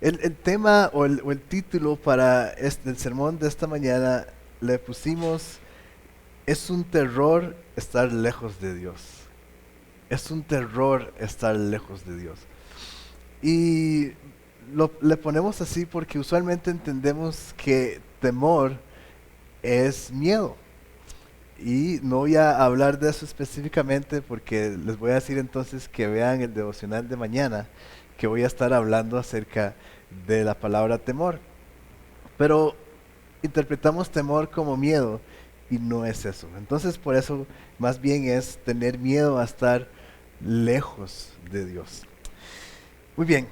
El tema o el título para el sermón de esta mañana le pusimos, es un terror estar lejos de Dios. Es un terror estar lejos de Dios. Y le ponemos así porque usualmente entendemos que temor es miedo. Y no voy a hablar de eso específicamente porque les voy a decir entonces que vean el devocional de mañana, que voy a estar hablando acerca de la palabra temor. Pero interpretamos temor como miedo y no es eso. Entonces por eso más bien es tener miedo a estar lejos de Dios. Muy bien,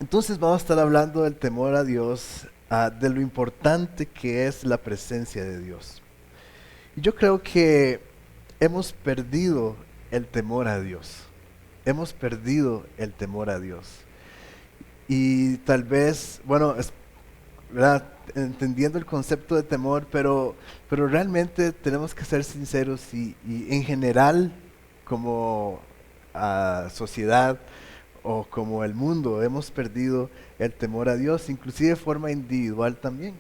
entonces vamos a estar hablando del temor a Dios, de lo importante que es la presencia de Dios. Y yo creo que hemos perdido el temor a Dios. Hemos perdido el temor a Dios. Y tal vez, bueno, ¿verdad? Entendiendo el concepto de temor, pero realmente tenemos que ser sinceros y en general, como sociedad o como el mundo, hemos perdido el temor a Dios, inclusive de forma individual también.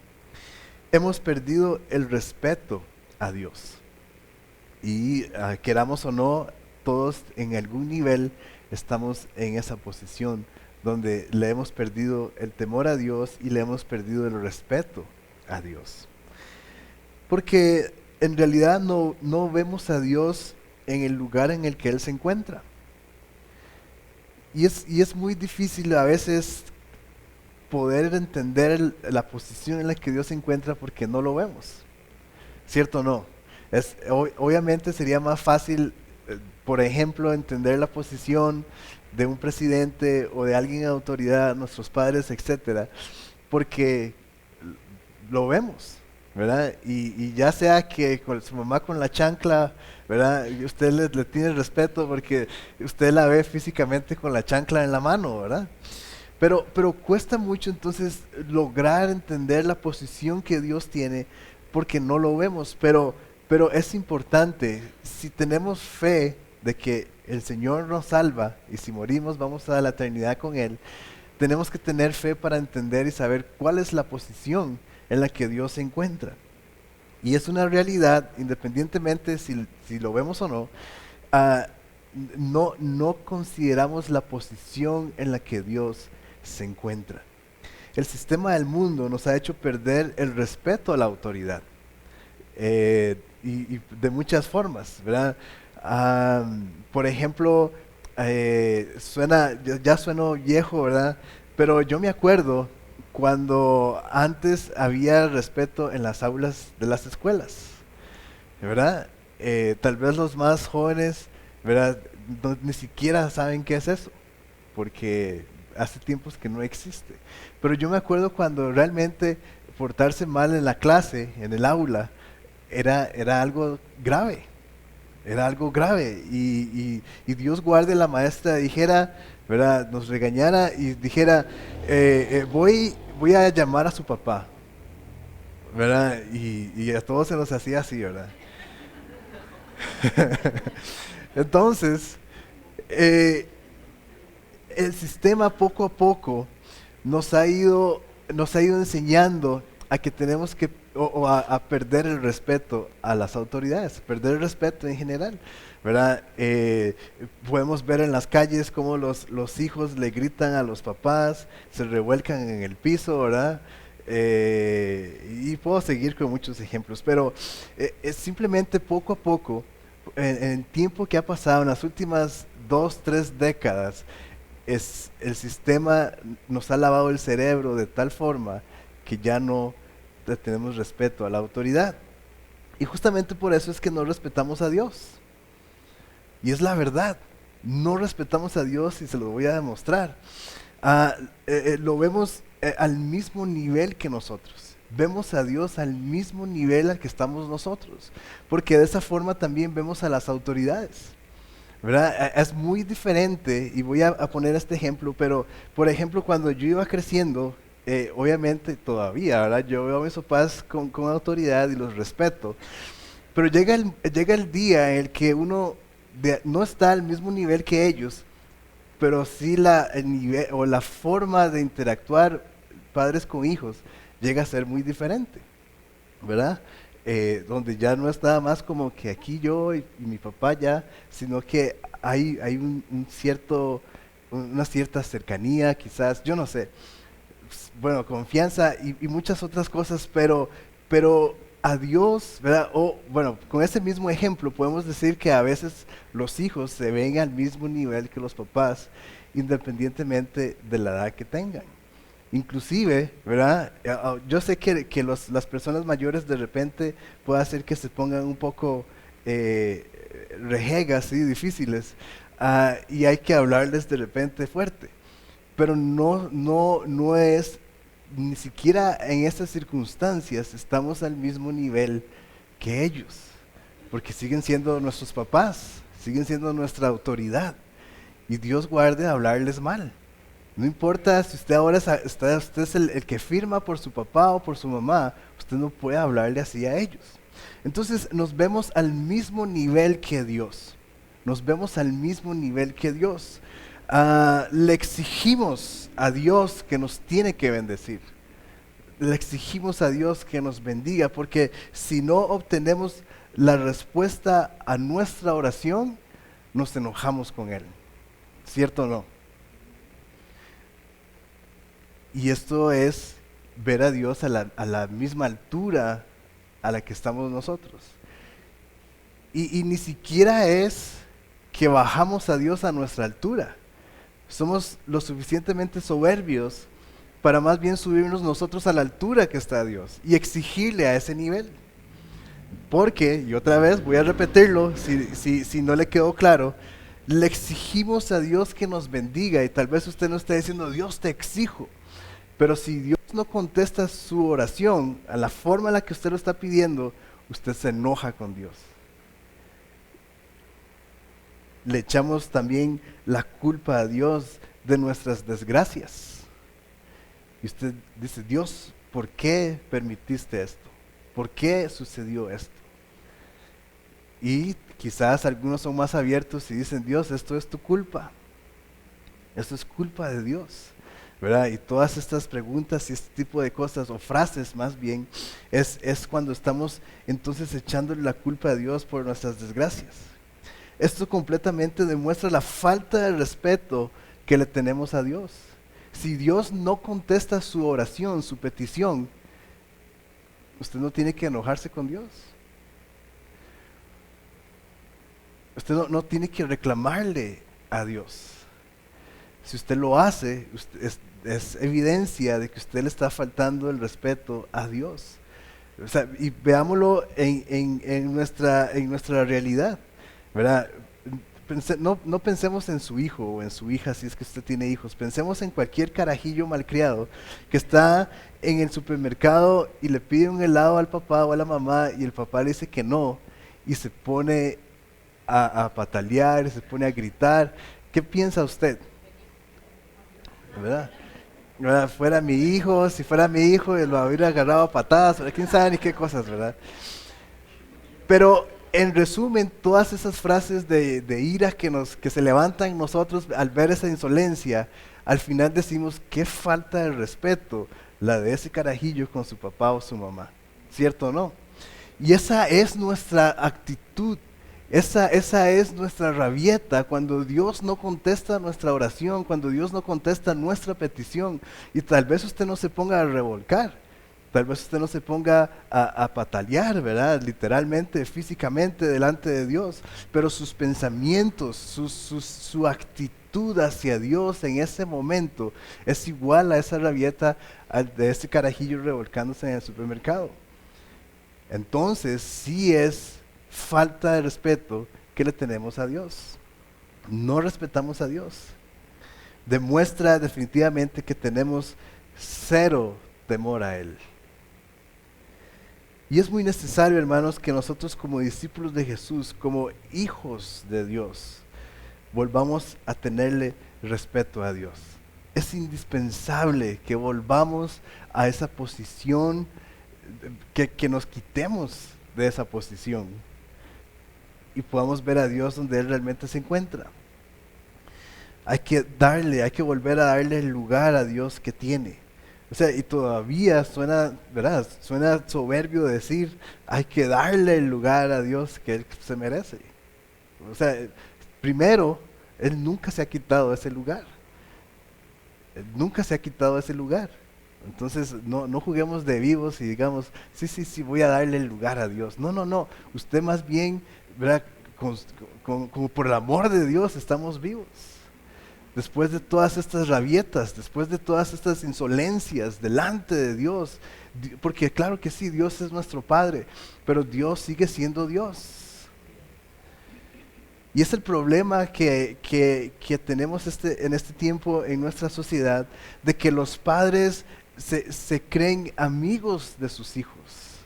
Hemos perdido el respeto a Dios. Y queramos o no, todos en algún nivel estamos en esa posición donde le hemos perdido el temor a Dios y le hemos perdido el respeto a Dios. Porque en realidad no vemos a Dios en el lugar en el que Él se encuentra. Y es muy difícil a veces poder entender la posición en la que Dios se encuentra porque no lo vemos. ¿Cierto o no? Obviamente sería más fácil, por ejemplo, entender la posición de un presidente o de alguien en autoridad, nuestros padres, etcétera, porque lo vemos, ¿verdad? Y ya sea que con su mamá con la chancla, ¿verdad? Y usted le tiene respeto porque usted la ve físicamente con la chancla en la mano, ¿verdad? Pero cuesta mucho entonces lograr entender la posición que Dios tiene porque no lo vemos. Pero es importante, si tenemos fe de que el Señor nos salva y si morimos vamos a la eternidad con Él, tenemos que tener fe para entender y saber cuál es la posición en la que Dios se encuentra. Y es una realidad, independientemente si lo vemos o no, ah, no consideramos la posición en la que Dios se encuentra. El sistema del mundo nos ha hecho perder el respeto a la autoridad, y de muchas formas, ¿verdad? Por ejemplo, ya sueno viejo, ¿verdad? Pero yo me acuerdo cuando antes había respeto en las aulas de las escuelas, ¿verdad? Tal vez los más jóvenes, ¿verdad? Ni siquiera saben qué es eso, porque hace tiempos que no existe. Pero yo me acuerdo cuando realmente portarse mal en la clase, en el aula, era algo grave, era algo grave. Y Dios guarde la maestra dijera, ¿verdad? Nos regañara y dijera, voy a llamar a su papá, ¿verdad? Y a todos se nos hacía así, ¿verdad? Entonces, eh, el sistema poco a poco nos ha ido enseñando a que tenemos que, o a perder el respeto a las autoridades, perder el respeto en general, ¿verdad? Podemos ver en las calles cómo los hijos le gritan a los papás, se revuelcan en el piso, ¿verdad? Y puedo seguir con muchos ejemplos, pero es simplemente poco a poco, en el tiempo que ha pasado, en las últimas 2, 3 décadas, el sistema nos ha lavado el cerebro de tal forma que ya no le tenemos respeto a la autoridad. Y justamente por eso es que no respetamos a Dios. Y es la verdad. No respetamos a Dios y se lo voy a demostrar. Ah, lo vemos al mismo nivel que nosotros. Vemos a Dios al mismo nivel al que estamos nosotros. Porque de esa forma también vemos a las autoridades. ¿Verdad? Es muy diferente y voy a poner este ejemplo, pero por ejemplo cuando yo iba creciendo, obviamente todavía, ¿verdad? Yo veo a mis papás con autoridad y los respeto, pero llega el día en el que uno no está al mismo nivel que ellos pero sí el nivel o la forma de interactuar padres con hijos llega a ser muy diferente, ¿verdad? Donde ya no es nada más como que aquí yo y mi papá ya, sino que hay un cierto, una cierta cercanía, quizás, yo no sé, bueno, confianza y muchas otras cosas, pero a Dios, ¿verdad? O bueno, con ese mismo ejemplo podemos decir que a veces los hijos se ven al mismo nivel que los papás, independientemente de la edad que tengan. Inclusive, ¿verdad? Yo sé que las personas mayores de repente puede hacer que se pongan un poco rejegas y difíciles, y hay que hablarles de repente fuerte, pero no es, ni siquiera en estas circunstancias estamos al mismo nivel que ellos, porque siguen siendo nuestros papás, siguen siendo nuestra autoridad, y Dios guarde hablarles mal. No importa si usted ahora usted es el que firma por su papá o por su mamá, usted no puede hablarle así a ellos. Entonces nos vemos al mismo nivel que Dios. Nos vemos al mismo nivel que Dios. Le exigimos a Dios que nos tiene que bendecir. Le exigimos a Dios que nos bendiga, porque si no obtenemos la respuesta a nuestra oración, nos enojamos con Él. ¿Cierto o no? Y esto es ver a Dios a la misma altura a la que estamos nosotros. Y ni siquiera es que bajamos a Dios a nuestra altura. Somos lo suficientemente soberbios para más bien subirnos nosotros a la altura que está Dios y exigirle a ese nivel. Porque, y otra vez voy a repetirlo, si no le quedó claro, le exigimos a Dios que nos bendiga, y tal vez usted no esté diciendo, Dios te exijo. Pero si Dios no contesta su oración a la forma en la que usted lo está pidiendo, usted se enoja con Dios. Le echamos también la culpa a Dios de nuestras desgracias. Y usted dice, Dios, ¿por qué permitiste esto? ¿Por qué sucedió esto? Y quizás algunos son más abiertos y dicen, Dios, esto es tu culpa. Esto es culpa de Dios, ¿verdad? Y todas estas preguntas y este tipo de cosas, o frases más bien, es cuando estamos entonces echándole la culpa a Dios por nuestras desgracias. Esto completamente demuestra la falta de respeto que le tenemos a Dios. Si Dios no contesta su oración, su petición, usted no tiene que enojarse con Dios. Usted no tiene que reclamarle a Dios. Si usted lo hace, es evidencia de que usted le está faltando el respeto a Dios. O sea, y veámoslo en nuestra realidad, ¿verdad? No pensemos en su hijo o en su hija si es que usted tiene hijos. Pensemos en cualquier carajillo malcriado que está en el supermercado y le pide un helado al papá o a la mamá y el papá le dice que no y se pone a patalear, se pone a gritar. ¿Qué piensa usted? ¿Verdad? ¿Verdad? Fuera mi hijo, si fuera mi hijo, él lo hubiera agarrado a patadas, ¿verdad? Quién sabe ni qué cosas, ¿verdad? Pero en resumen, todas esas frases de ira que se levantan en nosotros al ver esa insolencia, al final decimos, qué falta de respeto la de ese carajillo con su papá o su mamá. ¿Cierto o no? Y esa es nuestra actitud. Esa es nuestra rabieta cuando Dios no contesta nuestra oración, cuando Dios no contesta nuestra petición. Y tal vez usted no se ponga a revolcar, tal vez usted no se ponga a patalear, ¿verdad? Literalmente, físicamente delante de Dios, pero sus pensamientos, su actitud hacia Dios en ese momento es igual a esa rabieta de ese carajillo revolcándose en el supermercado. Entonces, sí es falta de respeto que le tenemos a Dios. No respetamos a Dios. Demuestra definitivamente que tenemos cero temor a Él. Y es muy necesario, hermanos, que nosotros como discípulos de Jesús, como hijos de Dios, volvamos a tenerle respeto a Dios. Es indispensable que volvamos a esa posición, que nos quitemos de esa posición y podamos ver a Dios donde Él realmente se encuentra. hay que volver a darle el lugar a Dios que tiene. O sea, y todavía suena, ¿verdad? Suena soberbio decir, hay que darle el lugar a Dios que Él se merece. O sea, primero, Él nunca se ha quitado ese lugar. Él nunca se ha quitado ese lugar. Entonces, no juguemos de vivos y digamos, sí, sí, sí, voy a darle el lugar a Dios. No, no, no. Usted más bien, ¿verdad? Como por el amor de Dios estamos vivos. Después de todas estas rabietas, después de todas estas insolencias delante de Dios, porque claro que sí, Dios es nuestro Padre, pero Dios sigue siendo Dios. Y es el problema que tenemos en este tiempo en nuestra sociedad, de que los padres se creen amigos de sus hijos.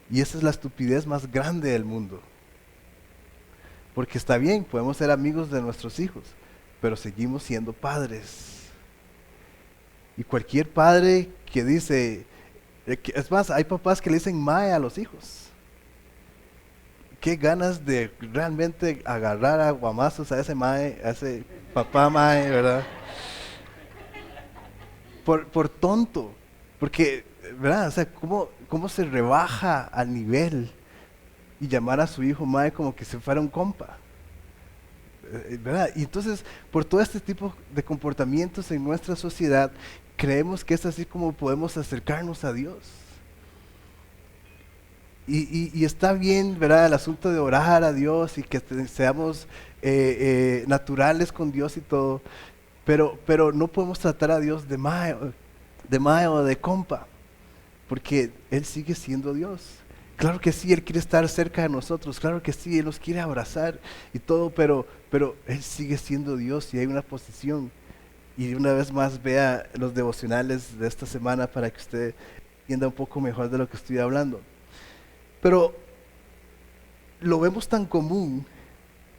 Y esa es la estupidez más grande del mundo. Porque está bien, podemos ser amigos de nuestros hijos, pero seguimos siendo padres. Y cualquier padre que dice, es más, hay papás que le dicen mae a los hijos. Qué ganas de realmente agarrar a guamazos a ese mae, a ese papá mae, ¿verdad? Por tonto, porque, ¿verdad? O sea, ¿cómo se rebaja al nivel y llamar a su hijo mae como que si fuera un compa? ¿Verdad? Y entonces, por todo este tipo de comportamientos en nuestra sociedad, creemos que es así como podemos acercarnos a Dios. Y está bien, ¿verdad? El asunto de orar a Dios y que seamos naturales con Dios y todo, pero no podemos tratar a Dios de mae o de compa, porque Él sigue siendo Dios. Claro que sí, Él quiere estar cerca de nosotros, claro que sí, Él nos quiere abrazar y todo, pero Él sigue siendo Dios y hay una posición. Y una vez más vea los devocionales de esta semana para que usted entienda un poco mejor de lo que estoy hablando. Pero lo vemos tan común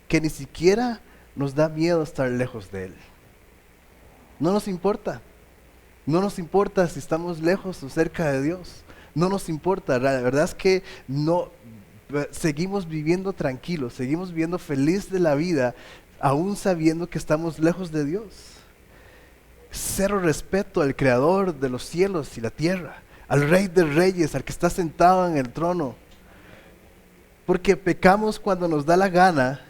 que ni siquiera nos da miedo estar lejos de Él. No nos importa. No nos importa si estamos lejos o cerca de Dios. No nos importa. La verdad es que no seguimos viviendo tranquilos, seguimos viviendo feliz de la vida, aún sabiendo que estamos lejos de Dios. Cero respeto al Creador de los cielos y la tierra, al Rey de Reyes, al que está sentado en el trono. Porque pecamos cuando nos da la gana,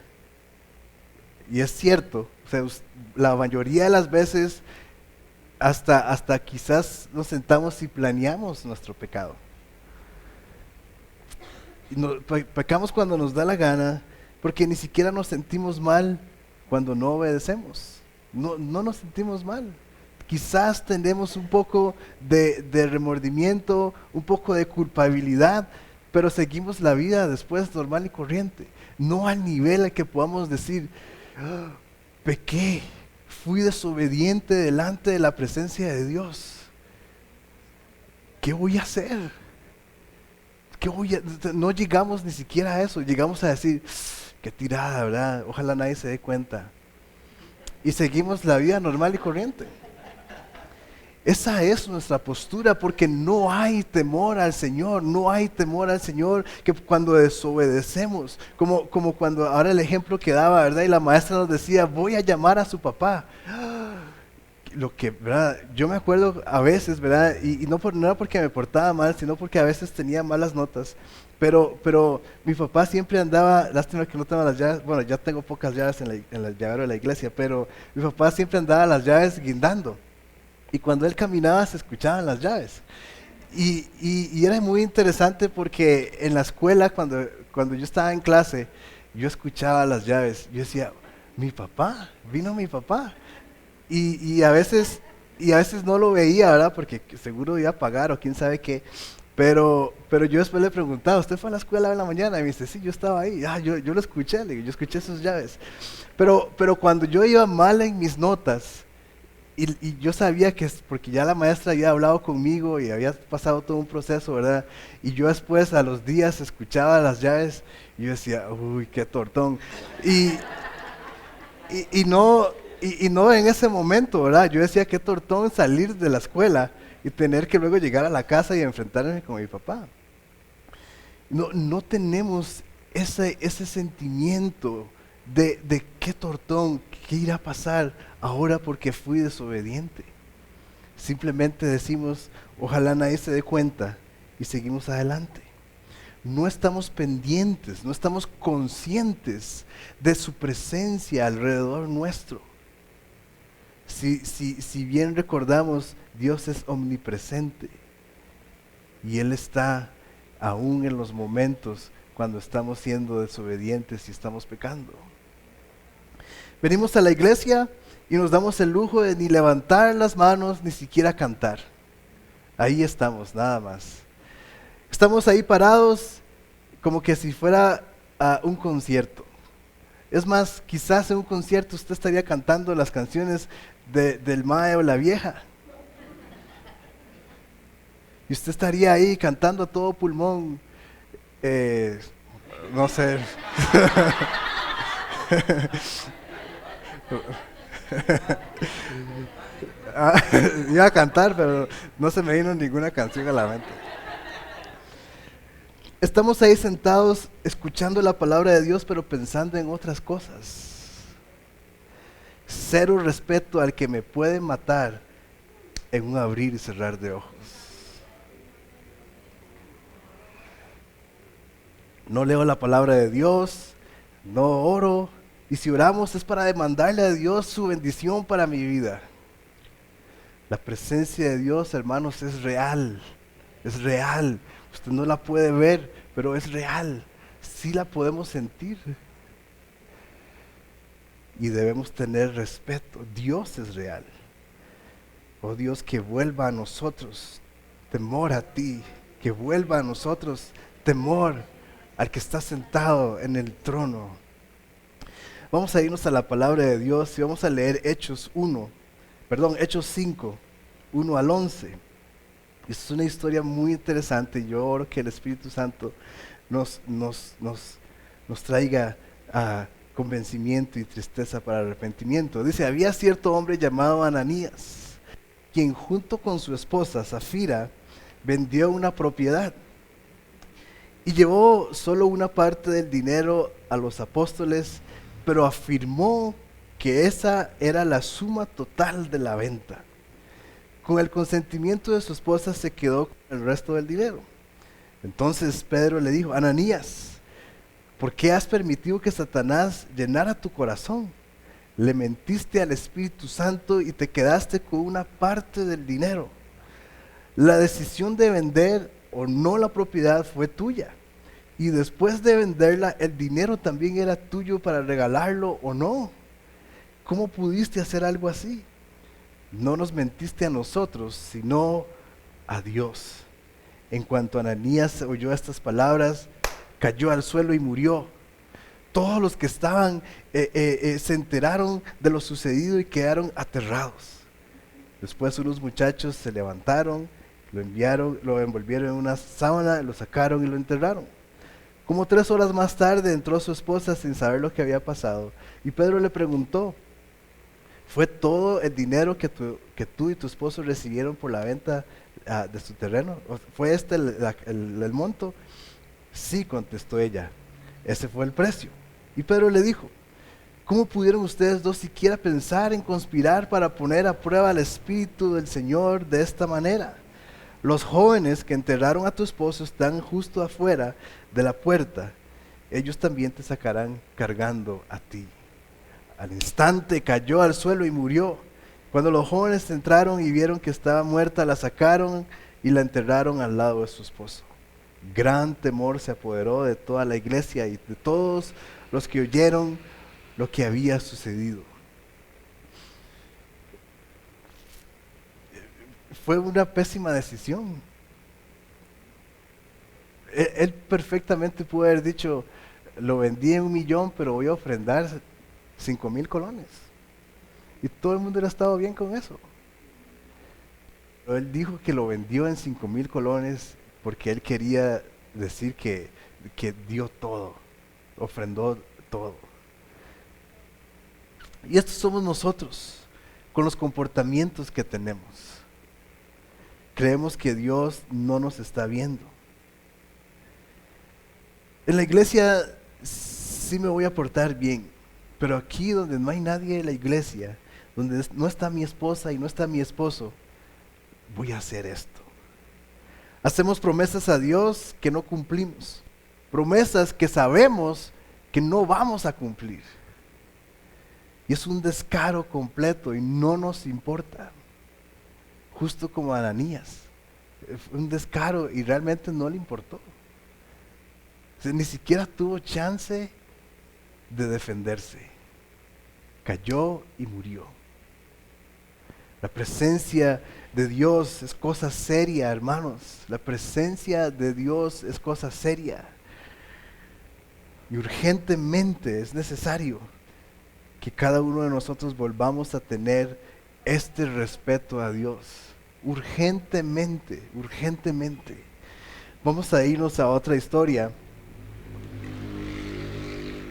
y es cierto, o sea, la mayoría de las veces hasta quizás nos sentamos y planeamos nuestro pecado. Y pecamos cuando nos da la gana, porque ni siquiera nos sentimos mal cuando no obedecemos. No nos sentimos mal. Quizás tenemos un poco de remordimiento, un poco de culpabilidad, pero seguimos la vida después normal y corriente. No al nivel al que podamos decir, "Ah, pequé, fui desobediente delante de la presencia de Dios. ¿Qué voy a hacer? No llegamos ni siquiera a eso, llegamos a decir, qué tirada, ¿verdad? Ojalá nadie se dé cuenta. Y seguimos la vida normal y corriente. Esa es nuestra postura porque no hay temor al Señor, no hay temor al Señor que cuando desobedecemos, como cuando ahora el ejemplo que daba, ¿verdad? Y la maestra nos decía, voy a llamar a su papá. Lo que, ¿verdad? Yo me acuerdo a veces, ¿verdad? Y no era porque me portaba mal, sino porque a veces tenía malas notas. Pero mi papá siempre andaba, lástima que no tengo las llaves, bueno, ya tengo pocas llaves en el llavero de la iglesia, pero mi papá siempre andaba las llaves guindando. Y cuando él caminaba se escuchaban las llaves. Y era muy interesante porque en la escuela, cuando yo estaba en clase, yo escuchaba las llaves. Yo decía, vino mi papá. Y a veces no lo veía, ¿verdad? Porque seguro iba a pagar o quién sabe qué. Pero yo después le preguntaba, ¿usted fue a la escuela en la mañana? Y me dice, sí, yo estaba ahí. Yo lo escuché, le digo, yo escuché sus llaves. Pero cuando yo iba mal en mis notas, y yo sabía que es porque ya la maestra había hablado conmigo y había pasado todo un proceso, ¿verdad? Y yo después a los días escuchaba las llaves y yo decía, uy, qué tortón. Y no en ese momento, ¿verdad? Yo decía, qué tortón salir de la escuela y tener que luego llegar a la casa y enfrentarme con mi papá. No tenemos ese sentimiento de qué tortón, qué irá a pasar ahora porque fui desobediente. Simplemente decimos, ojalá nadie se dé cuenta y seguimos adelante. No estamos pendientes, no estamos conscientes de su presencia alrededor nuestro. Si bien recordamos, Dios es omnipresente y Él está aún en los momentos cuando estamos siendo desobedientes y estamos pecando. Venimos a la iglesia y nos damos el lujo de ni levantar las manos, ni siquiera cantar. Ahí estamos, nada más. Estamos ahí parados como que si fuera un concierto. Es más, quizás en un concierto usted estaría cantando las canciones del Mae o la Vieja. Y usted estaría ahí cantando a todo pulmón. No sé. Iba a cantar, pero no se me vino ninguna canción a la mente. Estamos ahí sentados escuchando la palabra de Dios, pero pensando en otras cosas. Cero respeto al que me puede matar en un abrir y cerrar de ojos. No leo la palabra de Dios, no oro, y si oramos es para demandarle a Dios su bendición para mi vida. La presencia de Dios, hermanos, es real, es real. Usted no la puede ver, pero es real. Sí la podemos sentir. Y debemos tener respeto. Dios es real. Oh Dios, que vuelva a nosotros temor a ti, que vuelva a nosotros temor al que está sentado en el trono. Vamos a irnos a la palabra de Dios y vamos a leer Hechos 5, 1 al 11. Es una historia muy interesante. Yo oro que el Espíritu Santo nos traiga a convencimiento y tristeza para arrepentimiento. Dice, había cierto hombre llamado Ananías, quien junto con su esposa Zafira vendió una propiedad y llevó solo una parte del dinero a los apóstoles, pero afirmó que esa era la suma total de la venta. Con el consentimiento de su esposa se quedó con el resto del dinero. Entonces Pedro le dijo, Ananías, ¿por qué has permitido que Satanás llenara tu corazón? Le mentiste al Espíritu Santo y te quedaste con una parte del dinero. La decisión de vender o no la propiedad fue tuya. Y después de venderla, el dinero también era tuyo para regalarlo o no. ¿Cómo pudiste hacer algo así? No nos mentiste a nosotros, sino a Dios. En cuanto Ananías oyó estas palabras, cayó al suelo y murió. Todos los que estaban se enteraron de lo sucedido y quedaron aterrados. Después unos muchachos se levantaron, lo envolvieron en una sábana, lo sacaron y lo enterraron. Como 3 horas más tarde entró su esposa sin saber lo que había pasado. Y Pedro le preguntó, ¿fue todo el dinero que tú y tu esposo recibieron por la venta de su terreno? ¿Fue este el monto? Sí, contestó ella, ese fue el precio. Y Pedro le dijo, ¿cómo pudieron ustedes dos siquiera pensar en conspirar para poner a prueba al Espíritu del Señor de esta manera? Los jóvenes que enterraron a tu esposo están justo afuera de la puerta. Ellos también te sacarán cargando a ti. Al instante cayó al suelo y murió. Cuando los jóvenes entraron y vieron que estaba muerta, la sacaron y la enterraron al lado de su esposo. Gran temor se apoderó de toda la iglesia y de todos los que oyeron lo que había sucedido. Fue una pésima decisión. Él perfectamente pudo haber dicho, lo vendí en 1,000,000, pero voy a ofrendar 5,000 colones. Y todo el mundo hubiera estado bien con eso. Pero él dijo que lo vendió en 5,000 colones porque él quería decir que dio todo, ofrendó todo. Y estos somos nosotros, con los comportamientos que tenemos. Creemos que Dios no nos está viendo. En la iglesia sí me voy a portar bien. Pero aquí donde no hay nadie en la iglesia, donde no está mi esposa y no está mi esposo, voy a hacer esto. Hacemos promesas a Dios que no cumplimos. Promesas que sabemos que no vamos a cumplir. Y es un descaro completo y no nos importa. Justo como a Ananías. Fue un descaro y realmente no le importó. O sea, ni siquiera tuvo chance de defenderse. Cayó y murió. La presencia de Dios es cosa seria, hermanos. La presencia de Dios es cosa seria. Y urgentemente es necesario que cada uno de nosotros volvamos a tener este respeto a Dios. Urgentemente, urgentemente. Vamos a irnos a otra historia.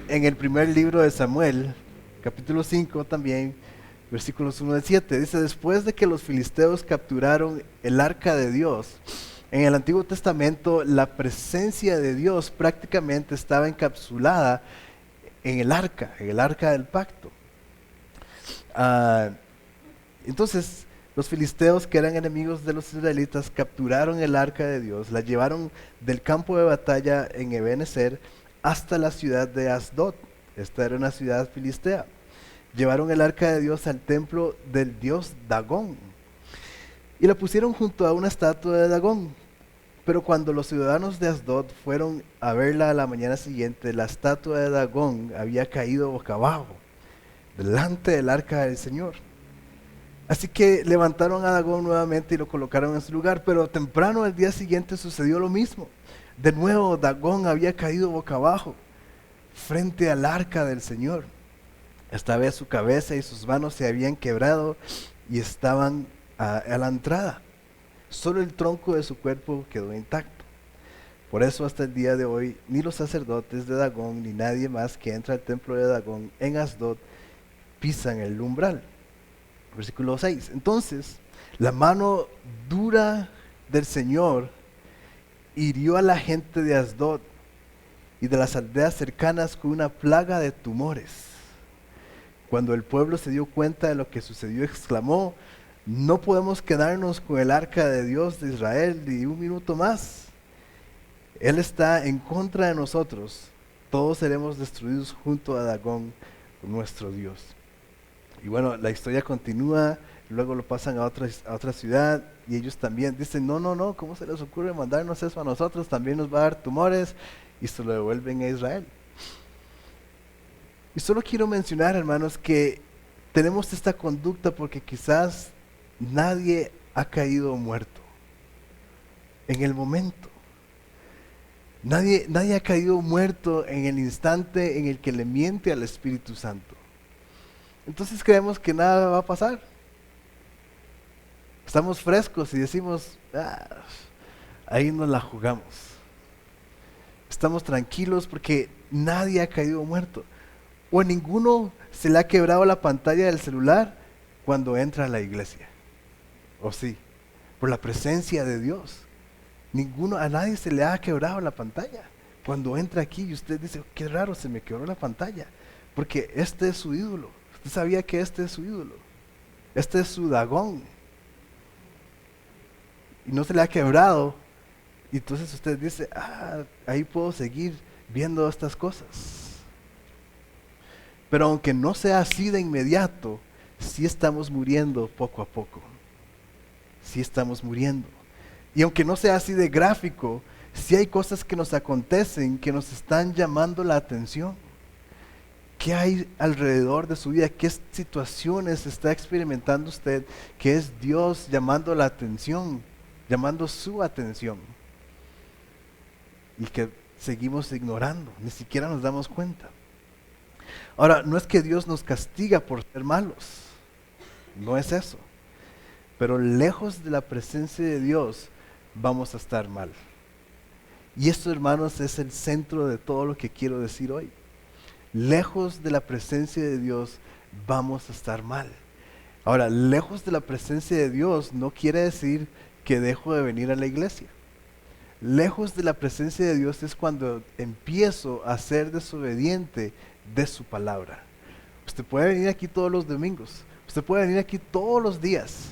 En el primer libro de Samuel, capítulo 5 también, versículos 1 al 7, dice: después de que los filisteos capturaron el arca de Dios, en el Antiguo Testamento la presencia de Dios prácticamente estaba encapsulada en el arca del pacto. Entonces, los filisteos, que eran enemigos de los israelitas, capturaron el arca de Dios, la llevaron del campo de batalla en Ebenezer hasta la ciudad de Asdod. Esta era una ciudad filistea. Llevaron el arca de Dios al templo del dios Dagón y la pusieron junto a una estatua de Dagón. Pero cuando los ciudadanos de Asdod fueron a verla a la mañana siguiente, la estatua de Dagón había caído boca abajo, delante del arca del Señor. Así que levantaron a Dagón nuevamente y lo colocaron en su lugar, pero temprano al día siguiente sucedió lo mismo. De nuevo Dagón había caído boca abajo, frente al arca del Señor. Esta vez su cabeza y sus manos se habían quebrado y estaban a la entrada. Solo el tronco de su cuerpo quedó intacto. Por eso hasta el día de hoy ni los sacerdotes de Dagón ni nadie más que entra al templo de Dagón en Asdod pisan el umbral. Versículo 6. Entonces la mano dura del Señor hirió a la gente de Asdod y de las aldeas cercanas con una plaga de tumores. Cuando el pueblo se dio cuenta de lo que sucedió, exclamó: no podemos quedarnos con el arca de Dios de Israel ni un minuto más. Él está en contra de nosotros. Todos seremos destruidos junto a Dagón, nuestro Dios. Y bueno, la historia continúa. Luego lo pasan a otra ciudad y ellos también dicen: no, ¿cómo se les ocurre mandarnos eso a nosotros? También nos va a dar tumores, y se lo devuelven a Israel. Y solo quiero mencionar, hermanos, que tenemos esta conducta porque quizás nadie ha caído muerto en el momento. Nadie ha caído muerto en el instante en el que le miente al Espíritu Santo. Entonces creemos que nada va a pasar. Estamos frescos y decimos: ahí nos la jugamos. Estamos tranquilos porque nadie ha caído muerto. O a ninguno se le ha quebrado la pantalla del celular cuando entra a la iglesia. ¿O sí? Por la presencia de Dios. A nadie se le ha quebrado la pantalla cuando entra aquí y usted dice: qué raro, se me quebró la pantalla. Porque este es su ídolo. Usted sabía que este es su ídolo. Este es su Dagón. Y no se le ha quebrado. Y entonces usted dice: ahí puedo seguir viendo estas cosas. Pero aunque no sea así de inmediato, sí estamos muriendo poco a poco. Sí estamos muriendo. Y aunque no sea así de gráfico, sí hay cosas que nos acontecen que nos están llamando la atención. ¿Qué hay alrededor de su vida? ¿Qué situaciones está experimentando usted que es Dios llamando la atención, llamando su atención? Y que seguimos ignorando, ni siquiera nos damos cuenta. Ahora, no es que Dios nos castiga por ser malos, no es eso. Pero lejos de la presencia de Dios vamos a estar mal. Y esto, hermanos, es el centro de todo lo que quiero decir hoy. Lejos de la presencia de Dios vamos a estar mal. Ahora, lejos de la presencia de Dios no quiere decir que dejo de venir a la iglesia. Lejos de la presencia de Dios es cuando empiezo a ser desobediente de su palabra. Usted puede venir aquí todos los domingos. Usted puede venir aquí todos los días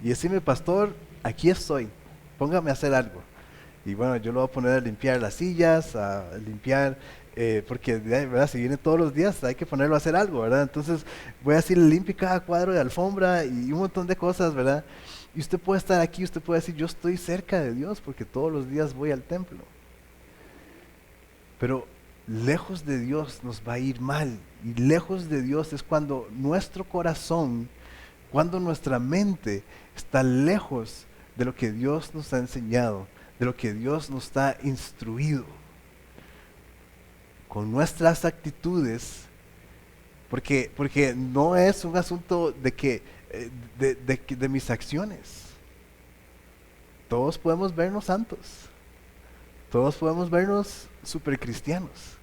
y decirme, pastor, aquí estoy, póngame a hacer algo. Y bueno, yo lo voy a poner a limpiar las sillas, a limpiar, porque ¿verdad? Si viene todos los días hay que ponerlo a hacer algo, ¿verdad? Entonces voy a decirle limpie cada cuadro de alfombra y un montón de cosas, ¿verdad? Y usted puede estar aquí, usted puede decir, yo estoy cerca de Dios porque todos los días voy al templo. Pero lejos de Dios nos va a ir mal. Y lejos de Dios es cuando nuestro corazón, cuando nuestra mente está lejos de lo que Dios nos ha enseñado, de lo que Dios nos ha instruido. Con nuestras actitudes, porque no es un asunto de mis acciones. Todos podemos vernos santos, todos podemos vernos super cristianos,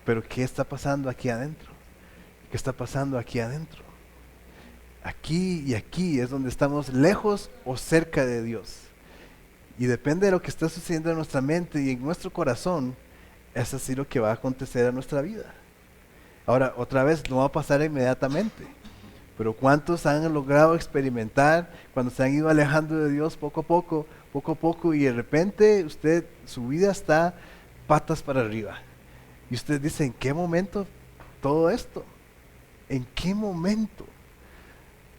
pero ¿qué está pasando aquí adentro? ¿Qué está pasando aquí adentro? Aquí y aquí es donde estamos lejos o cerca de Dios. Y depende de lo que está sucediendo en nuestra mente y en nuestro corazón, es así lo que va a acontecer en nuestra vida. Ahora, otra vez, no va a pasar inmediatamente. Pero ¿cuántos han logrado experimentar cuando se han ido alejando de Dios poco a poco, y de repente su vida está patas para arriba? Y usted dice, ¿en qué momento todo esto? ¿En qué momento?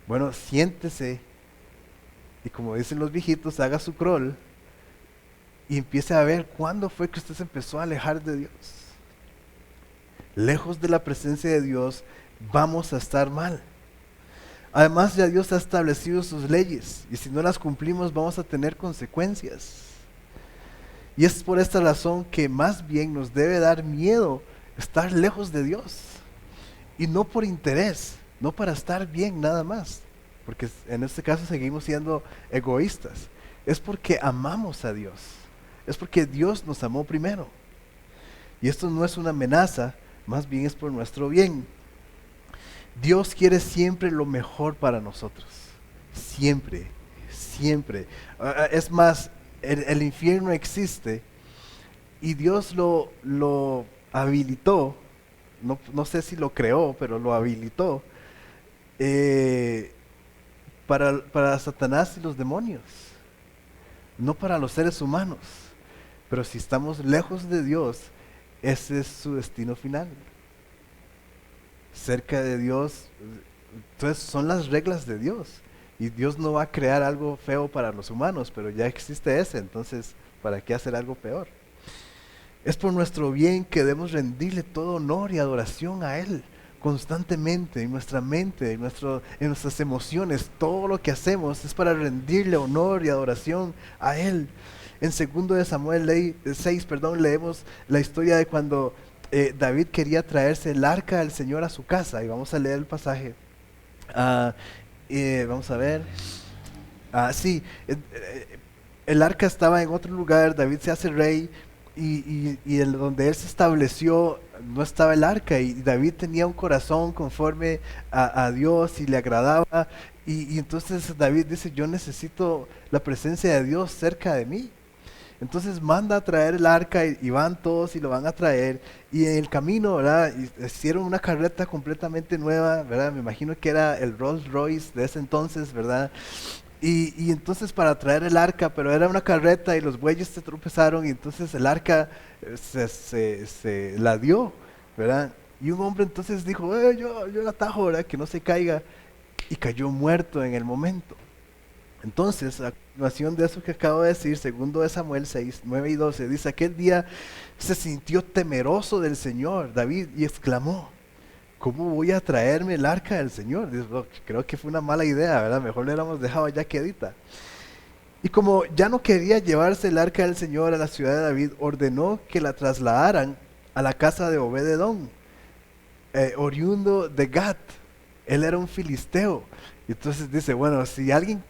Bueno, siéntese y como dicen los viejitos, haga su crawl y empiece a ver cuándo fue que usted se empezó a alejar de Dios. Lejos de la presencia de Dios vamos a estar mal. Además, ya Dios ha establecido sus leyes y si no las cumplimos vamos a tener consecuencias. Y es por esta razón que más bien nos debe dar miedo estar lejos de Dios. Y no por interés, no para estar bien nada más, porque en este caso seguimos siendo egoístas. Es porque amamos a Dios, es porque Dios nos amó primero. Y esto no es una amenaza, más bien es por nuestro bien. Dios quiere siempre lo mejor para nosotros, siempre, siempre. Es más, el infierno existe y Dios lo habilitó, no sé si lo creó, pero lo habilitó para Satanás y los demonios, no para los seres humanos. Pero si estamos lejos de Dios, ese es su destino final. Cerca de Dios, entonces son las reglas de Dios. Y Dios no va a crear algo feo para los humanos, pero ya existe ese, entonces ¿para qué hacer algo peor? Es por nuestro bien que debemos rendirle todo honor y adoración a Él constantemente, en nuestra mente, en nuestras emociones. Todo lo que hacemos es para rendirle honor y adoración a Él. En 2 de Samuel 6, leemos la historia de cuando David quería traerse el arca del Señor a su casa, y vamos a leer el pasaje. Vamos a ver. Sí, el arca estaba en otro lugar, David se hace rey y donde él se estableció no estaba el arca, y David tenía un corazón conforme a Dios y le agradaba, y entonces David dice, yo necesito la presencia de Dios cerca de mí. Entonces manda a traer el arca y van todos y lo van a traer, y en el camino, ¿verdad? Hicieron una carreta completamente nueva, ¿verdad? Me imagino que era el Rolls Royce de ese entonces, ¿verdad? Y entonces para traer el arca, pero era una carreta y los bueyes se tropezaron y entonces el arca se la dio, ¿verdad? Y un hombre entonces dijo, yo la atajo, ¿verdad? Que no se caiga, y cayó muerto en el momento. Entonces, a continuación de eso que acabo de decir, 2 de Samuel 6, 9 y 12, dice, aquel día se sintió temeroso del Señor, David, y exclamó, ¿cómo voy a traerme el arca del Señor? Dice, creo que fue una mala idea, ¿verdad? Mejor le hubiéramos dejado ya quedita. Y como ya no quería llevarse el arca del Señor a la ciudad de David, ordenó que la trasladaran a la casa de Obed-edom, oriundo de Gat. Él era un filisteo. Y entonces dice, bueno, si alguien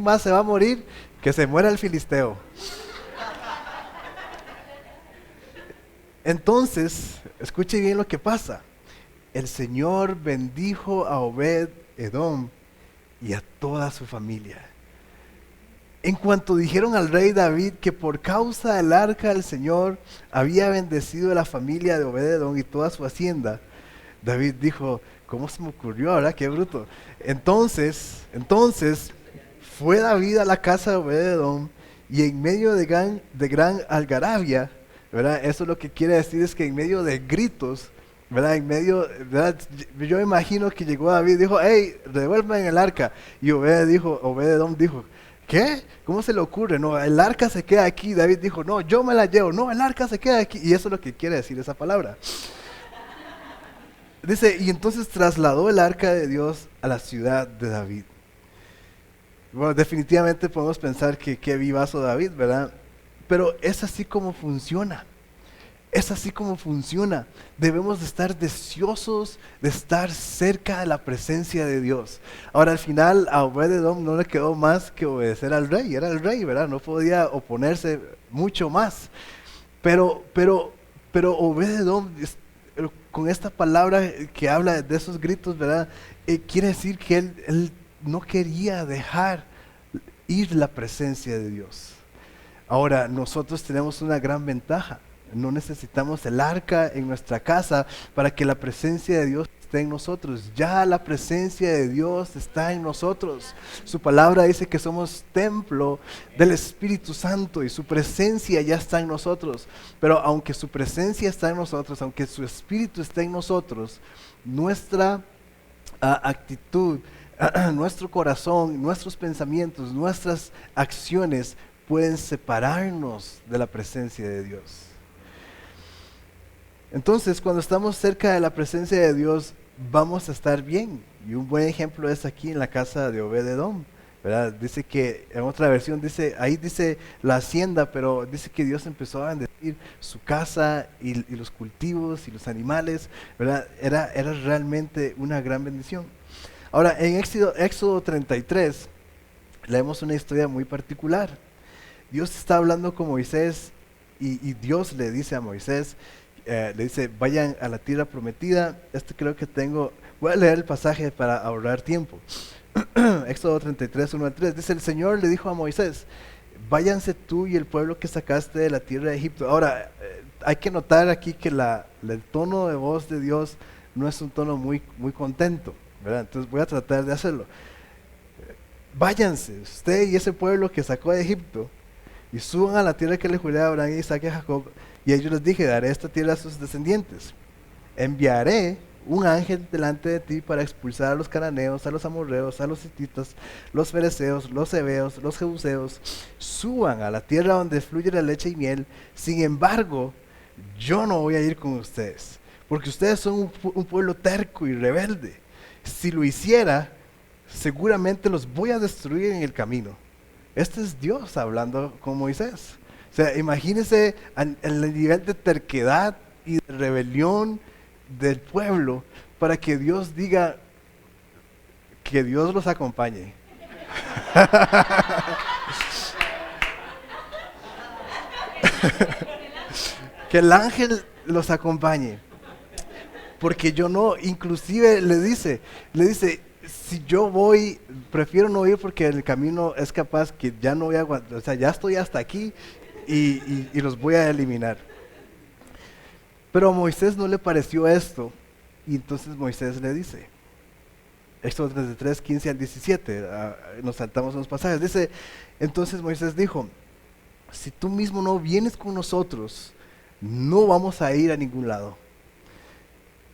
más se va a morir, que se muera el filisteo. Entonces, escuche bien lo que pasa. El Señor bendijo a Obed-edom y a toda su familia. En cuanto dijeron al rey David que por causa del arca del Señor había bendecido a la familia de Obed-edom y toda su hacienda, David dijo, ¿cómo se me ocurrió, verdad? Qué bruto. Entonces, fue David a la casa de Obed-edom y en medio de gran algarabia, ¿verdad? Eso lo que quiere decir es que en medio de gritos, ¿verdad? En medio, ¿verdad? Yo imagino que llegó David y dijo, hey, devuelvan el arca. Y Obed-edom dijo, ¿qué? ¿Cómo se le ocurre? No, el arca se queda aquí. David dijo, no, yo me la llevo. No, el arca se queda aquí. Y eso es lo que quiere decir esa palabra. Dice, y entonces trasladó el arca de Dios a la ciudad de David. Bueno, definitivamente podemos pensar que qué vivazo David, ¿verdad? Pero es así como funciona. Es así como funciona. Debemos de estar deseosos de estar cerca de la presencia de Dios. Ahora al final a Obed-edom no le quedó más que obedecer al rey. Era el rey, ¿verdad? No podía oponerse mucho más. Pero Obed-edom, con esta palabra que habla de esos gritos, ¿verdad? Quiere decir que él no quería dejar ir la presencia de Dios. Ahora, nosotros tenemos una gran ventaja. No necesitamos el arca en nuestra casa para que la presencia de Dios esté en nosotros. Ya la presencia de Dios está en nosotros. Su palabra dice que somos templo del Espíritu Santo y su presencia ya está en nosotros. Pero aunque su presencia está en nosotros, aunque su Espíritu está en nosotros, nuestra actitud, nuestro corazón, nuestros pensamientos, nuestras acciones pueden separarnos de la presencia de Dios. Entonces, cuando estamos cerca de la presencia de Dios, vamos a estar bien. Y un buen ejemplo es aquí en la casa de Obed-edom, ¿verdad? Dice que, en otra versión, ahí dice la hacienda, pero dice que Dios empezó a bendecir su casa y los cultivos y los animales, ¿verdad? Era realmente una gran bendición. Ahora, en Éxodo 33, leemos una historia muy particular. Dios está hablando con Moisés y Dios le dice a Moisés, le dice, vayan a la tierra prometida. Voy a leer el pasaje para ahorrar tiempo. Éxodo 33, 1 al 3. Dice, el Señor le dijo a Moisés, váyanse tú y el pueblo que sacaste de la tierra de Egipto. Ahora, hay que notar aquí que el tono de voz de Dios no es un tono muy, muy contento, ¿verdad? Entonces voy a tratar de hacerlo. Váyanse, usted y ese pueblo que sacó de Egipto, y suban a la tierra que le juré a Abraham, Isaac y Jacob, y a ellos les dije, daré esta tierra a sus descendientes. Enviaré un ángel delante de ti para expulsar a los cananeos, a los amorreos, a los hititas, los fereceos, los heveos, los jebuseos. Suban a la tierra donde fluye la leche y miel. Sin embargo, yo no voy a ir con ustedes, porque ustedes son un pueblo terco y rebelde. Si lo hiciera, seguramente los voy a destruir en el camino. Este es Dios hablando con Moisés. O sea, imagínense el nivel de terquedad y de rebelión del pueblo para que Dios diga que Dios los acompañe. Que el ángel los acompañe. Porque yo no, inclusive le dice, si yo voy, prefiero no ir porque el camino es capaz que ya no voy a aguantar, o sea, ya estoy hasta aquí y los voy a eliminar. Pero a Moisés no le pareció esto, y entonces Moisés le dice, Éxodo 33, 15 al 17, nos saltamos unos pasajes, dice, entonces Moisés dijo, si tú mismo no vienes con nosotros, no vamos a ir a ningún lado.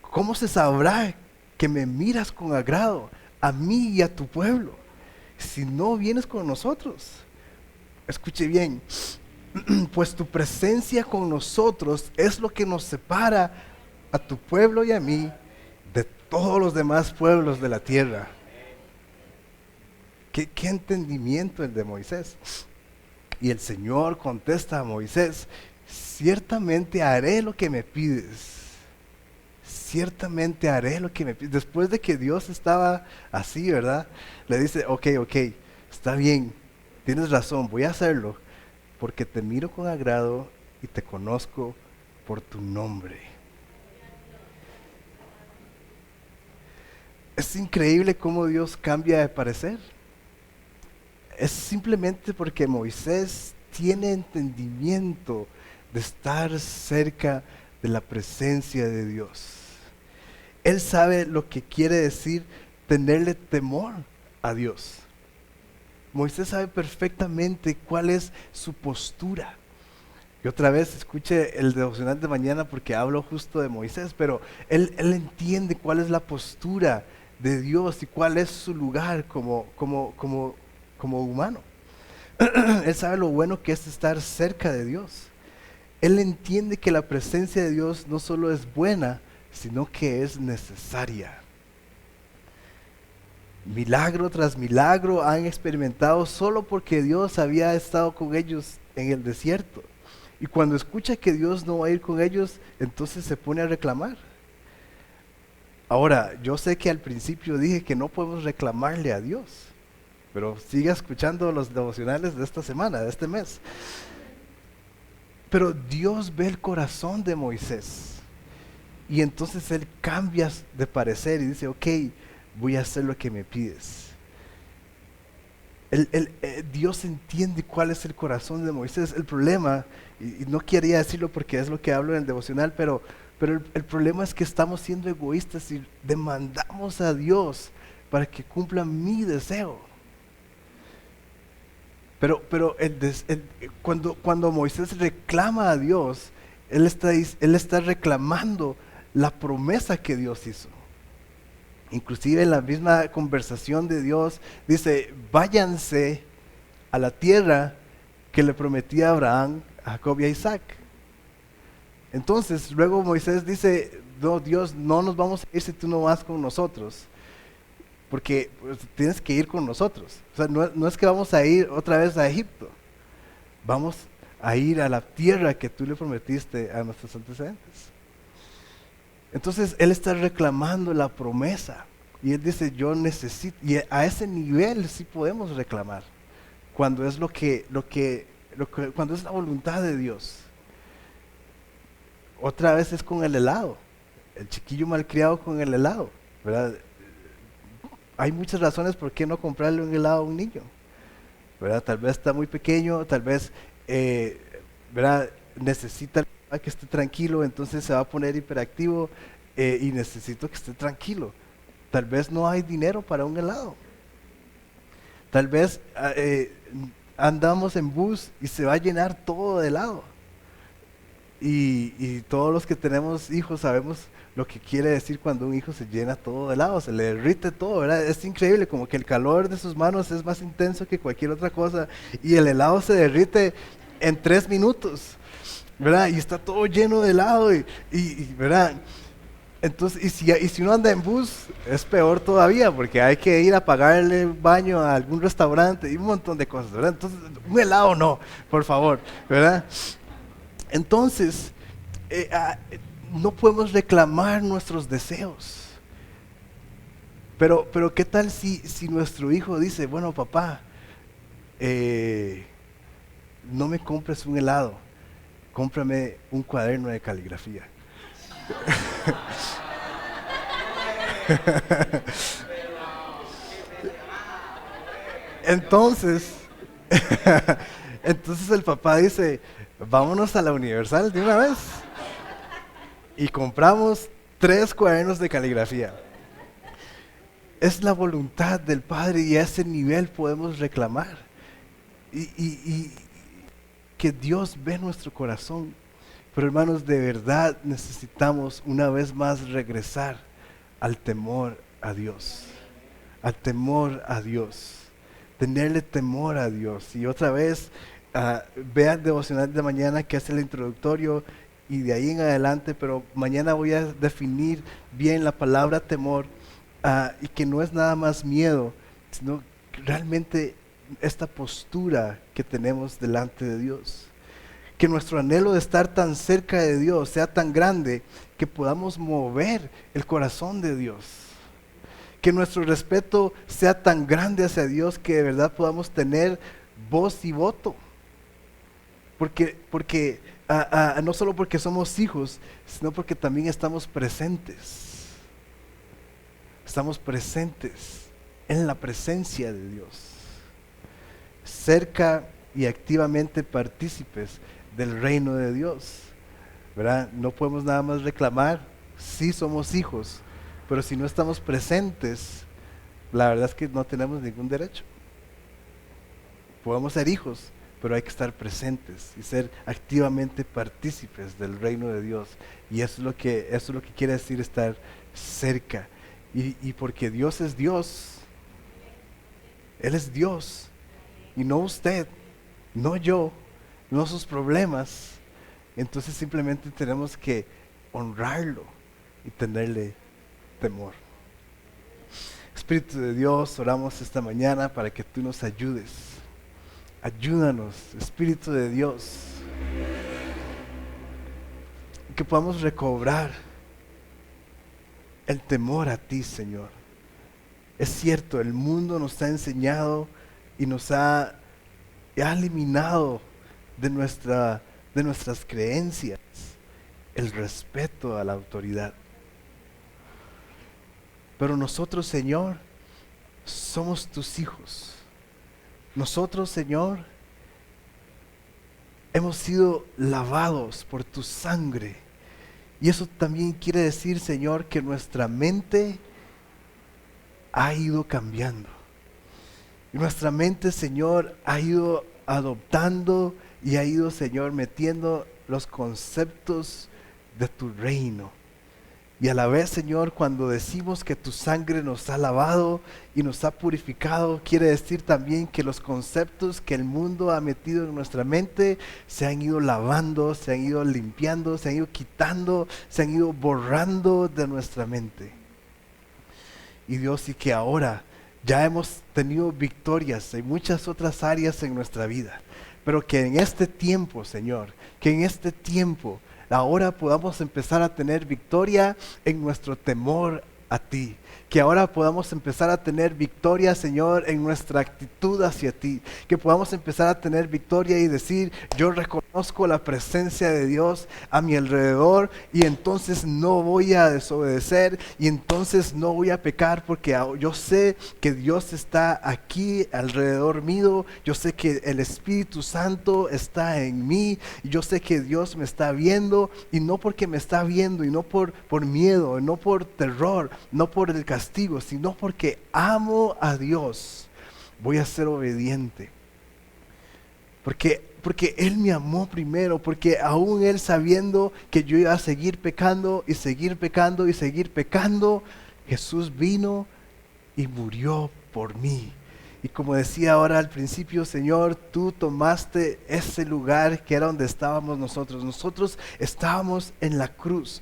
¿Cómo se sabrá que me miras con agrado a mí y a tu pueblo si no vienes con nosotros? Escuche bien, pues tu presencia con nosotros es lo que nos separa a tu pueblo y a mí de todos los demás pueblos de la tierra. ¿Qué entendimiento el de Moisés? Y el Señor contesta a Moisés, ciertamente haré lo que me pides. Ciertamente haré lo que me pides. Después de que Dios estaba así, ¿verdad? Le dice, ok, está bien, tienes razón, voy a hacerlo, porque te miro con agrado y te conozco por tu nombre. Es increíble cómo Dios cambia de parecer. Es simplemente porque Moisés tiene entendimiento de estar cerca de la presencia de Dios. Él sabe lo que quiere decir tenerle temor a Dios. Moisés sabe perfectamente cuál es su postura. Y otra vez escuche el devocional de mañana porque hablo justo de Moisés, pero él entiende cuál es la postura de Dios y cuál es su lugar como humano. Él sabe lo bueno que es estar cerca de Dios. Él entiende que la presencia de Dios no solo es buena, sino que es necesaria. Milagro tras milagro han experimentado solo porque Dios había estado con ellos en el desierto. Y cuando escucha que Dios no va a ir con ellos, entonces se pone a reclamar. Ahora, yo sé que al principio dije que no podemos reclamarle a Dios, pero siga escuchando los devocionales de esta semana, de este mes. Pero Dios ve el corazón de Moisés y entonces él cambia de parecer y dice, ok, voy a hacer lo que me pides. Dios entiende cuál es el corazón de Moisés. El problema, y no quería decirlo porque es lo que hablo en el devocional, pero el problema es que estamos siendo egoístas y demandamos a Dios para que cumpla mi deseo. Pero cuando Moisés reclama a Dios, él está reclamando la promesa que Dios hizo. Inclusive en la misma conversación de Dios dice, váyanse a la tierra que le prometí a Abraham, a Jacob y a Isaac. Entonces luego Moisés dice, no, Dios, no nos vamos a ir si tú no vas con nosotros, porque pues, tienes que ir con nosotros. O sea, no es que vamos a ir otra vez a Egipto, vamos a ir a la tierra que tú le prometiste a nuestros antecedentes. Entonces él está reclamando la promesa y él dice, yo necesito, y a ese nivel sí podemos reclamar, cuando es cuando es la voluntad de Dios. Otra vez es con el helado, el chiquillo malcriado con el helado, ¿verdad? Hay muchas razones por qué no comprarle un helado a un niño, ¿verdad? Tal vez está muy pequeño, tal vez, ¿verdad? Necesita que esté tranquilo, entonces se va a poner hiperactivo y necesito que esté tranquilo. Tal vez no hay dinero para un helado. Tal vez andamos en bus y se va a llenar todo de helado. Y todos los que tenemos hijos sabemos lo que quiere decir cuando un hijo se llena todo de helado, se le derrite todo, ¿verdad? Es increíble, como que el calor de sus manos es más intenso que cualquier otra cosa y el helado se derrite en 3 minutos. ¿Verdad? Y está todo lleno de helado ¿verdad? Entonces, y si uno anda en bus, es peor todavía, porque hay que ir a pagarle baño a algún restaurante y un montón de cosas, ¿verdad? Entonces, un helado no, por favor, ¿verdad? Entonces, no podemos reclamar nuestros deseos. Pero ¿qué tal si nuestro hijo dice, bueno, papá, no me compres un helado, cómprame un cuaderno de caligrafía? Entonces, entonces el papá dice, vámonos a la Universal de una vez. Y compramos 3 cuadernos de caligrafía. Es la voluntad del Padre y a ese nivel podemos reclamar. Y que Dios ve nuestro corazón. Pero hermanos, de verdad necesitamos una vez más regresar al temor a Dios. Al temor a Dios. Tenerle temor a Dios. Y otra vez, vea el devocional de mañana que es el introductorio y de ahí en adelante, pero mañana voy a definir bien la palabra temor y que no es nada más miedo, sino realmente esta postura que tenemos delante de Dios. Que nuestro anhelo de estar tan cerca de Dios sea tan grande que podamos mover el corazón de Dios. Que nuestro respeto sea tan grande hacia Dios que de verdad podamos tener voz y voto. Porque no solo porque somos hijos, sino porque también estamos presentes. Estamos presentes en la presencia de Dios. Cerca y activamente partícipes del reino de Dios, ¿verdad? No podemos nada más reclamar, sí somos hijos, Pero si no estamos presentes, la verdad es que no tenemos ningún derecho. Podemos ser hijos, pero hay que estar presentes y ser activamente partícipes del reino de Dios. Y eso es lo que quiere decir estar cerca. Y porque Dios es Dios, Él es Dios, y no usted, no yo, no sus problemas. Entonces simplemente tenemos que honrarlo y tenerle temor. Espíritu de Dios, oramos esta mañana para que tú nos ayudes. Ayúdanos, Espíritu de Dios, que podamos recobrar el temor a ti, Señor. Es cierto, el mundo nos ha enseñado y nos ha eliminado de nuestras creencias el respeto a la autoridad. Pero nosotros, Señor, somos tus hijos. Nosotros, Señor, hemos sido lavados por tu sangre. Y eso también quiere decir, Señor, que nuestra mente ha ido cambiando. Y nuestra mente, Señor, ha ido adoptando y ha ido, Señor, metiendo los conceptos de tu reino. Y a la vez, Señor, cuando decimos que tu sangre nos ha lavado y nos ha purificado, quiere decir también que los conceptos que el mundo ha metido en nuestra mente se han ido lavando, se han ido limpiando, se han ido quitando, se han ido borrando de nuestra mente. Y Dios, y que ahora ya hemos tenido victorias en muchas otras áreas en nuestra vida, pero que en este tiempo, Señor, que en este tiempo ahora podamos empezar a tener victoria en nuestro temor a ti. Que ahora podamos empezar a tener victoria, Señor, en nuestra actitud hacia ti. Que podamos empezar a tener victoria y decir, yo reconozco la presencia de Dios a mi alrededor y entonces no voy a desobedecer y entonces no voy a pecar porque yo sé que Dios está aquí alrededor mío. Yo sé que el Espíritu Santo está en mí y yo sé que Dios me está viendo, y no porque me está viendo y no por miedo, no por terror, no por el castigo, sino porque amo a Dios, voy a ser obediente. Porque Él me amó primero, porque aún Él sabiendo que yo iba a seguir pecando y seguir pecando y seguir pecando, Jesús vino y murió por mí. Y como decía ahora al principio, Señor, tú tomaste ese lugar que era donde estábamos nosotros. Nosotros estábamos en la cruz,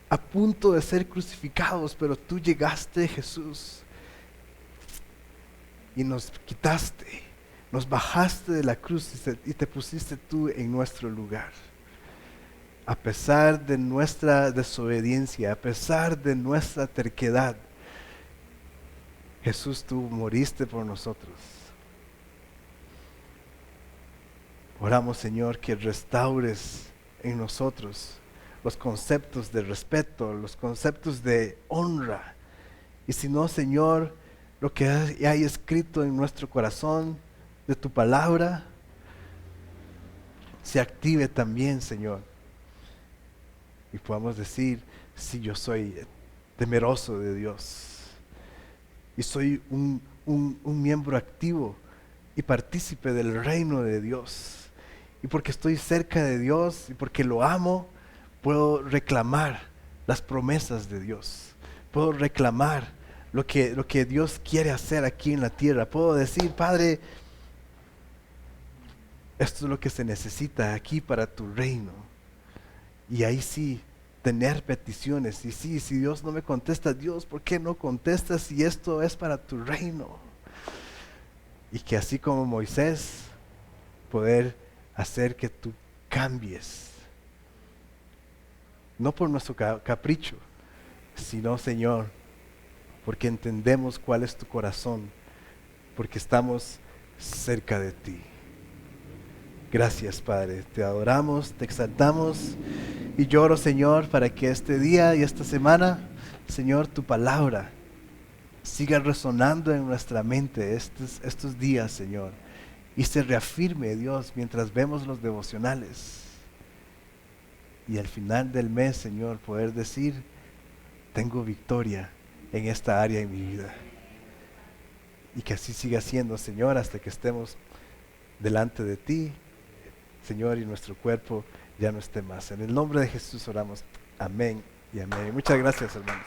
a punto de ser crucificados, pero tú llegaste, Jesús, y nos quitaste, nos bajaste de la cruz y te pusiste tú en nuestro lugar. A pesar de nuestra desobediencia, a pesar de nuestra terquedad, Jesús, tú moriste por nosotros. Oramos, Señor, que restaures en nosotros los conceptos de respeto, los conceptos de honra. Y si no, Señor, lo que hay escrito en nuestro corazón de tu palabra, se active también, Señor. Y podamos decir, sí, yo soy temeroso de Dios. Y soy un miembro activo y partícipe del reino de Dios. Y porque estoy cerca de Dios y porque lo amo, puedo reclamar las promesas de Dios. Puedo reclamar lo que Dios quiere hacer aquí en la tierra. Puedo decir, Padre, esto es lo que se necesita aquí para tu reino. Y ahí sí, tener peticiones. Y sí, si Dios no me contesta, Dios, ¿por qué no contestas si esto es para tu reino? Y que así como Moisés, poder hacer que tú cambies. No por nuestro capricho, sino, Señor, porque entendemos cuál es tu corazón, porque estamos cerca de ti. Gracias, Padre, te adoramos, te exaltamos y lloro, Señor, para que este día y esta semana, Señor, tu palabra siga resonando en nuestra mente estos días, Señor, y se reafirme, Dios, mientras vemos los devocionales. Y al final del mes, Señor, poder decir, tengo victoria en esta área en mi vida. Y que así siga siendo, Señor, hasta que estemos delante de ti, Señor, y nuestro cuerpo ya no esté más. En el nombre de Jesús oramos. Amén y amén. Muchas gracias, hermanos.